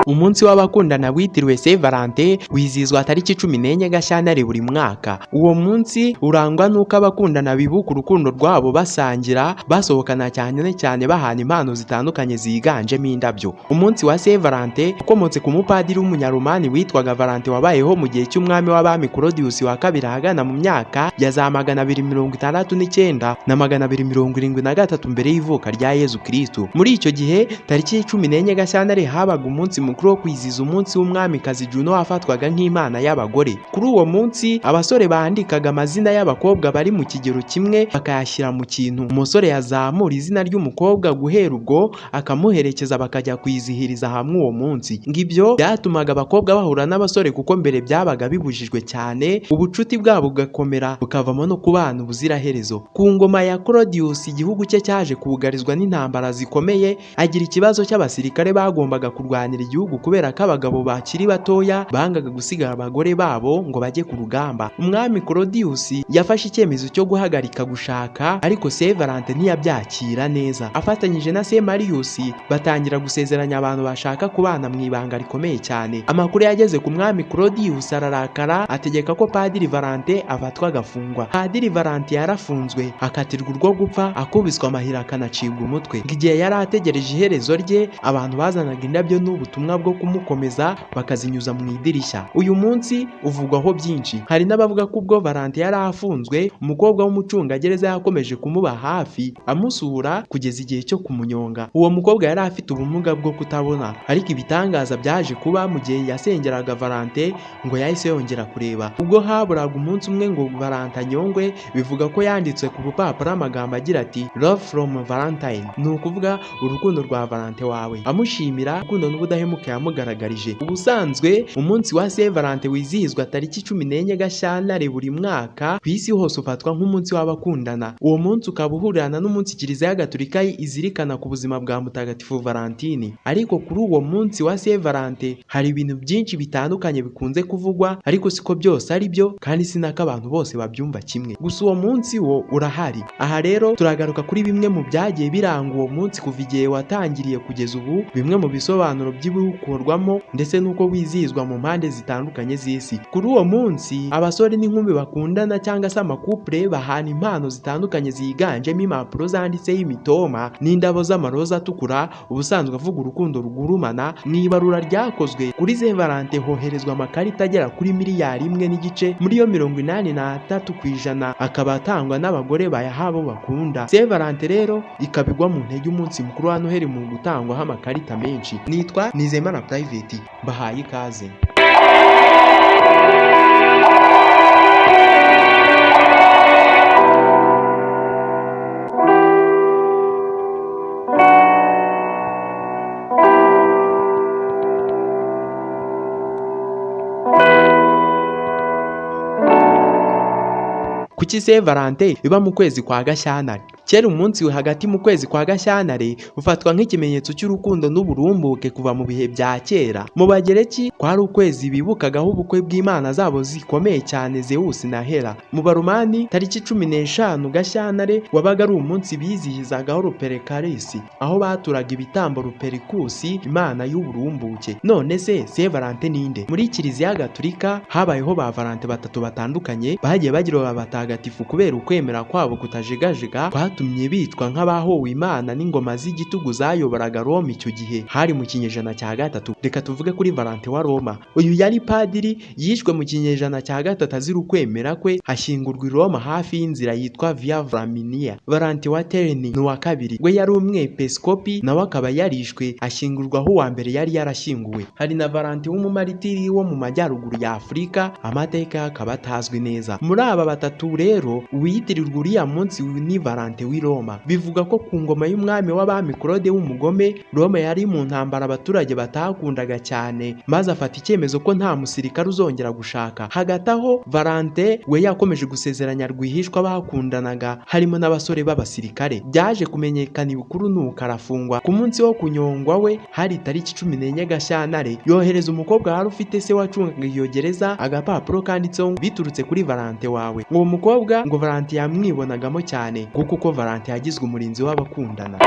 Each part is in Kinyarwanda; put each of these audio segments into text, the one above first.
Umunsi w'abakundana witiriwe Saint Valentin wizihizwa tariki 14 Gashyantare buri mwaka. Uwo munsi urangwa nuko abakundana bibuka urukundo rwabo basangira, basohokana cyane bahana impano zitandukanye ziganjemo indabyo. Umunsi wa Saint Valentin ukomotse ku mupadiri w'umunyaromani witwaga Valantine wabayeho mu gihe cy'umwami w'abami Claudius wa kabiri ahagana mu myaka ya za 269 na 273 mbere y'ivuka rya Yezu Kristo. Muri icyo gihe tariki 14 Gashyantare habaga umunsi mukuru wo kwizihiza umunsi w'umwamikazi Juno wafatwaga nk'imana y'abagore. Kuri uwo munsi abasore bandikaga amazina y'abakobwa bari mu kigero kimwe bakayashyira mu kintu. Umusore yazamura izina ry'umukobwa guhera ubwo akamuherekeza bakajya kwizihiriza hamwe uwo munsi. Ngibyo byatumaga abakobwa bahura n'abasore kuko mbere byabaga bibujijwe cyane, ubucuti bwabo bugakomera bukavamo no kubana ubuziraherezo. Ku ngoma ya Claudius igihugu cye cyaje kubugarizwa n'intambara zikomeye, agira ikibazo cy'abasirikare bagombaga kurwanira igihugu kubera ko abagabo bakiri batoya bangaga gusigara abagore babo ngo bajye ku rugamba. Umwami Claudius yafashe icyemezo cyo guhagarika gushaka, ariko Saint Valentin ntiyabyakira neza. Afatanyije na Saint Marius batangira gusezeranya abantu bashaka kubana mu ibanga rikomeye cyane. Amakuru yageze ku mwami Claudius ararakara, ategeka ko Padiri Valentin afatwa agafungwa. Padiri Valentin yarafunzwe akatirwa urwo gupfa, akubiswa amahira akanacibwa umutwe. Igihe yari ategereje iherezo rye, abantu bazanaga indabyo n'ubutumwa bwo kumukomeza bakazinyuza mu idirishya. Uyu munsi uvugwaho byinshi. Hari n'abavuga ko ubwo Valentin yari afunzwe, umukobwa w'umucungagereza yakomeje kumuba hafi amusura kugeza igihe cyo kumunyonga. Uwo mukobwa yari afite ubumuga bwo kutabona, ariko ibitangaza byaje kuba mu gihe yasengeraga Valentin ngo yahise yongera kureba. Ubwo haburaga umunsi umwe ngo Valentin anyongwe, bivuga ko yanditse ku rupapuro amagambo agira ati "Love from Valentine", ni ukuvuga urukundo rwa Valentin wawe, amushimira urukundo n'ubudahemuka yamugaragarije. Ubusanzwe umunsi wa Saint Valentin wizihizwa tariki 14 Gashyantare buri mwaka, ku isi hose ufatwa nk'umunsi w'abakundana. Uwo munsi ukaba uhurirana n'umunsi Kiliziya Gatolika izirikana ku buzima bwa Mutagatifu Valentine. Ariko kuri uwo munsi wa Saint Valentin hari ibintu byinshi bitandukanye bikunze kuvugwa, ariko siko byose ari byo kandi sinaka abantu bose babyumva kimwe. Gusa uwo munsi wo urahari. Aha rero turagaruka kuri bimwe mu byagiye biranga uwo munsi kuva igihe watangiriye kugeza ubu, bimwe mu bisobanuro by'ibiwukorwamo ndetse n'uko wizihizwa mu mpande zitandukanye z'isi. Kuri uwo munsi abasore n'inkumi bakundana cyangwa se amakupure bahana impano zitandukanye ziganjemo impapuro zanditseho imitoma n'indabo z'amaroza atukura, ubusanzwe avuga urukundo rugurumana. Mu ibarura ryakozwe kuri Saint Valentin hoherezwa amakarita agera kuri 1.5 miliyari, muri yo 83% akaba atangwa n'abagore bayaha abo bakunda. Saint Valentin rero ikabigwa mu ntege umunsi mukuru wa Noheli mu gutangwaho amakarita menshi. Nitwa Nizeyimana Private, bahaye ikaze. Kuki Saint Valentin iba mu kwezi kwa Gashyantare? Kera umunsi we hagati mu kwezi kwa Gashyantare ufatwa nk'ikimenyetso cy'urukundo n'uburumbuke kuva mu bihe bya kera. Mu Bagereki kwari ukwezi bibukagaho ubukwe bw'imana zabo zikomeye cyane Zeus na Hera. Mu Baromani tariki 15 Gashyantare wabaga ari umunsi bizihizagaho Ruperikalis, aho baturaga ibitambo Rupericus, imana y'uburumbuke. None se Saint Valentin ninde? Muri Kiliziya Gatolika habayeho ba Valentin batatu batandukanye bagiye bagira abatagatifu kubera ukwemera kwabo kutajegajega tumye bitwa nk'abahowe Imana n'ingoma z'igitugu zayoboraga Roma icyo gihe. Hari mu kinyejana cya 3. Reka tuvuge kuri Valentin wa Roma. Uyu yari padiri yishwe mu kinyejana cya 3 azira ukwemera kwe, hashyingurwa i Roma hafi y'inzira yitwa Via Flaminia. Valentin wa Terni ni wa kabiri, we yari umwepiskopi nawe akaba yarishwe, ashyingurwa aho uwa mbere yari yarashyinguwe. Hari na Valentin w'umumaritiri wo mu majyaruguru ya Afurika, amateka akaba atazwi neza. Muri aba batatu rero uwitirirwa uriya munsi ni Valentin w'i Roma. Bivuga ko ku ngoma y'umwami w'abami Claude w'umugome, Roma yari mu ntambara abaturage batakundaga cyane, maze afata icyemezo ko nta musirikare uzongera gushaka. Hagati aho Valentin we yakomeje gusezeranya rwihishwa bakundanaga, harimo n'abasore b'abasirikare. Byaje kumenyekana ibukuru nuko arafungwa. Ku munsi wo kunyongwa we hari tariki 14 Gashyantare yohereza umukobwa wari ufite se wacungaga iyo gereza agapapuro kanditseho biturutse kuri Valentin wawe. Uwo mukobwa ngo Valentin yamwibonagamo cyane kuko Valentin yagizwe umurinzi w'abakundana.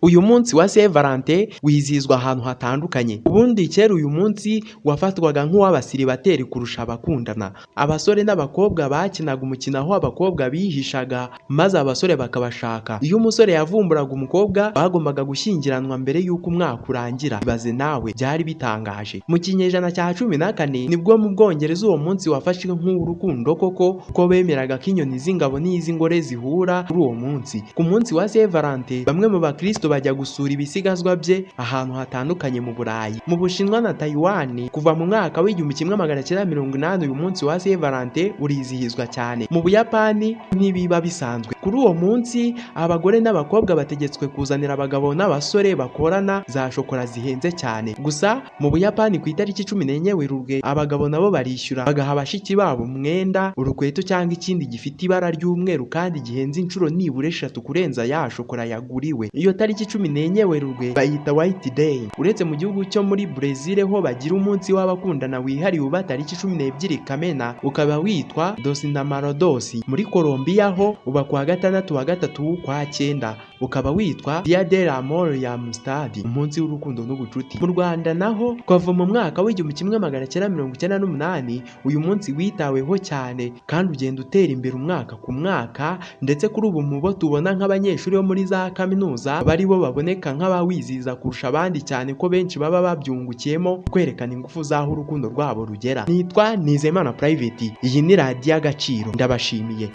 Uyu munsi wa Saint Valentin wizihizwa ahantu hatandukanye. Ubundi kera uyu munsi wafatwaga nk'uw'abasiribateri kurusha abakundana. Abasore n'abakobwa bakinaga umukino aho abakobwa bihishaga maze abasore bakabashaka. Iyo umusore yavumburaga umukobwa bagombaga gushyingiranwa mbere y'uko umwaka urangira. Ibaze nawe, byari bitangaje. Mu kinyejana cya 14 nibwo mu Bwongereza uwo munsi wafashwe nk'urukundo koko, ko bemeraga ko inyoni z'ingabo n'iz'ingore zihura kuri uwo munsi. Ku munsi wa Saint Valentin bamwe mu bakristo bajya gusura ibisigazwa bye ahantu hatandukanye mu Burayi. Mu Bushinwa na Taiwan kuva mu mwaka w'1980 uyu munsi wa Saint Valentin urizihizwa cyane. Mu Buyapani ntibiba bisanzwe. Kuri uwo munsi abagore n'abakobwa bategetswe kuzanira abagabo n'abasore bakorana za shokora zihenze cyane. Gusa mu Buyapani ku itariki 14 Werurwe abagabo nabo barishyura bagaha abashiki babo umwenda, urukweto cyangwa ikindi gifite ibara ry'umweru kandi gihenze inshuro nibura 3 kurenza ya shokora yaguriwe. Iyo tariki 14 Werurwe bayita White Day. Uretse mu gihugu cyo muri Brazil ho bagira umunsi w'abakundana wihariye uba tariki 12 Kamena ukaba witwa Dos Namorados. Muri Colombia ho uba kwa 6 wa 3 kwa 9 ukaba witwa Dia del Amor y Amistad, umunsi w'urukundo n'ubucuti. Mu Rwanda naho kuva mu mwaka w'1998 uyu munsi witaweho cyane kandi ugenda utera imbere umwaka ku mwaka, ndetse kuri ubu mubo tubona nk'abanyeshuri bo muri za kaminuza bari bo baboneka nk'abawiziza kurusha abandi cyane ko benshi baba babyungukiyemo kwerekana ingufu zaho urukundo rwabo rugera. Nitwa Nizeyimana Private, iyi ni Radio Agaciro, ndabashimiye.